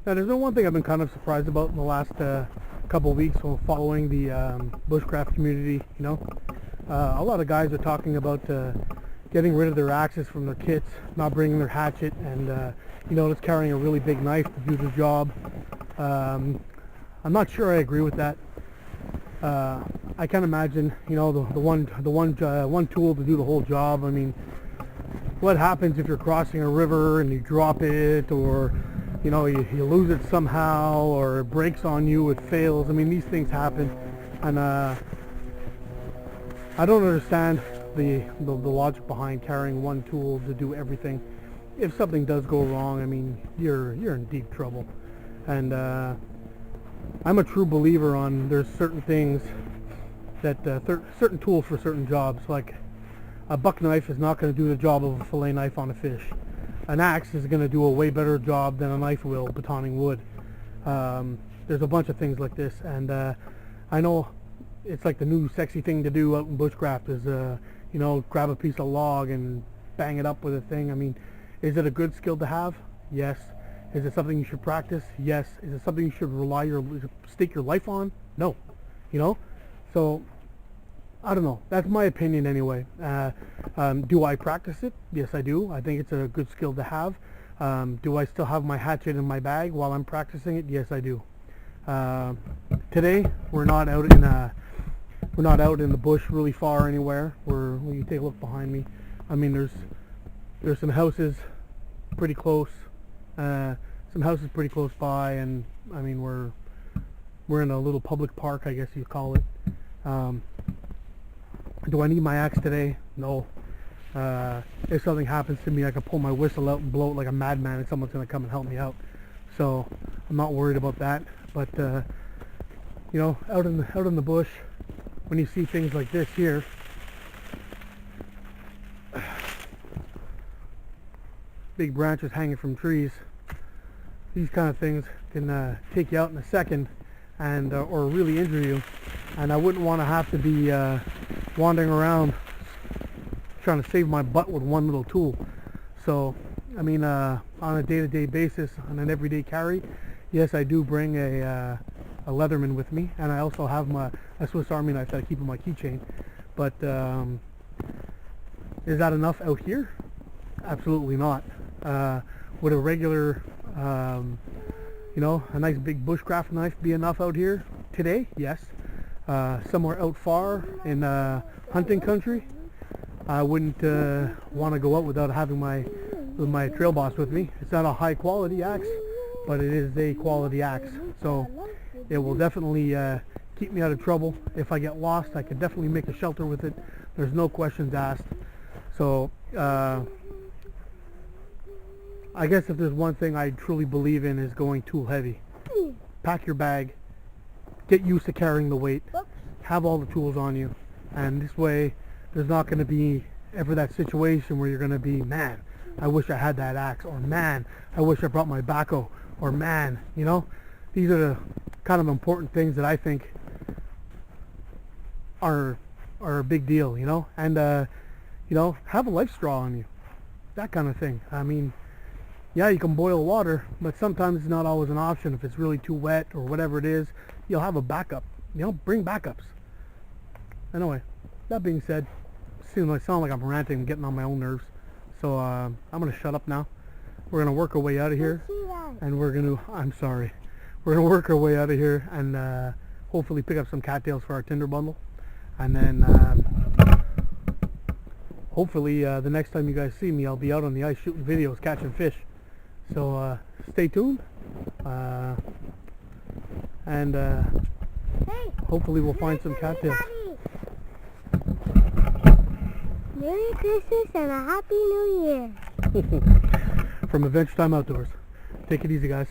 Now, there's been one thing I've been kind of surprised about in the last couple of weeks while following the bushcraft community. A lot of guys are talking about getting rid of their axes from their kits, not bringing their hatchet, and just carrying a really big knife to do the job. I'm not sure I agree with that. I can't imagine, the one tool to do the whole job. I mean, what happens if you're crossing a river and you drop it, or you lose it somehow, or it breaks on you, it fails? I mean, these things happen, and I don't understand the logic behind carrying one tool to do everything. If something does go wrong, I mean, you're in deep trouble. And I'm a true believer on there's certain things that certain tools for certain jobs. Like a buck knife is not going to do the job of a fillet knife on a fish. An axe is going to do a way better job than a knife will batoning wood. There's a bunch of things like this, and I know it's like the new sexy thing to do out in bushcraft is grab a piece of log and bang it up with a thing. I mean, is it a good skill to have? Yes. Is it something you should practice? Yes. Is it something you should stake your life on? No. So I don't know. That's my opinion anyway. Do I practice it? Yes, I do. I think it's a good skill to have. Do I still have my hatchet in my bag while I'm practicing it? Yes, I do. Today we're not out in the bush really far anywhere. You take a look behind me. I mean, there's some houses pretty close. Some houses pretty close by, and I mean we're in a little public park, I guess you'd call it. Do I need my axe today? No. If something happens to me, I can pull my whistle out and blow it like a madman, and someone's going to come and help me out. So I'm not worried about that. But out in the bush, when you see things like this here, big branches hanging from trees, these kind of things can take you out in a second, and or really injure you. And I wouldn't want to have to be wandering around trying to save my butt with one little tool. So I mean, on a day-to-day basis, on an everyday carry, yes, I do bring a Leatherman with me, and I also have a Swiss Army knife that I keep in my keychain. But is that enough out here? Absolutely not. Would a regular, a nice big bushcraft knife be enough out here today? Yes. Somewhere out far in hunting country, I wouldn't want to go out without having my trail boss with me. It's not a high quality axe, but it is a quality axe. So it will definitely keep me out of trouble. If I get lost, I can definitely make a shelter with it. There's no questions asked. So I guess if there's one thing I truly believe in is going tool heavy. Pack your bag, get used to carrying the weight, have all the tools on you, and this way there's not going to be ever that situation where you're going to be, man, I wish I had that axe, or man, I wish I brought my backhoe, or man, these are the kind of important things that I think are a big deal, and have a life straw on you, that kind of thing. I mean, yeah, you can boil water, but sometimes it's not always an option. If it's really too wet or whatever it is, you'll have a backup. Bring backups. Anyway, that being said, I sound like I'm ranting and getting on my own nerves. So I'm going to shut up now. We're going to work our way out of here. And I'm sorry. We're going to work our way out of here and hopefully pick up some cattails for our Tinder bundle. And then hopefully the next time you guys see me, I'll be out on the ice shooting videos, catching fish. So stay tuned, and hopefully we'll find some cattails. Merry Christmas and a Happy New Year. From Adventure Time Outdoors. Take it easy, guys.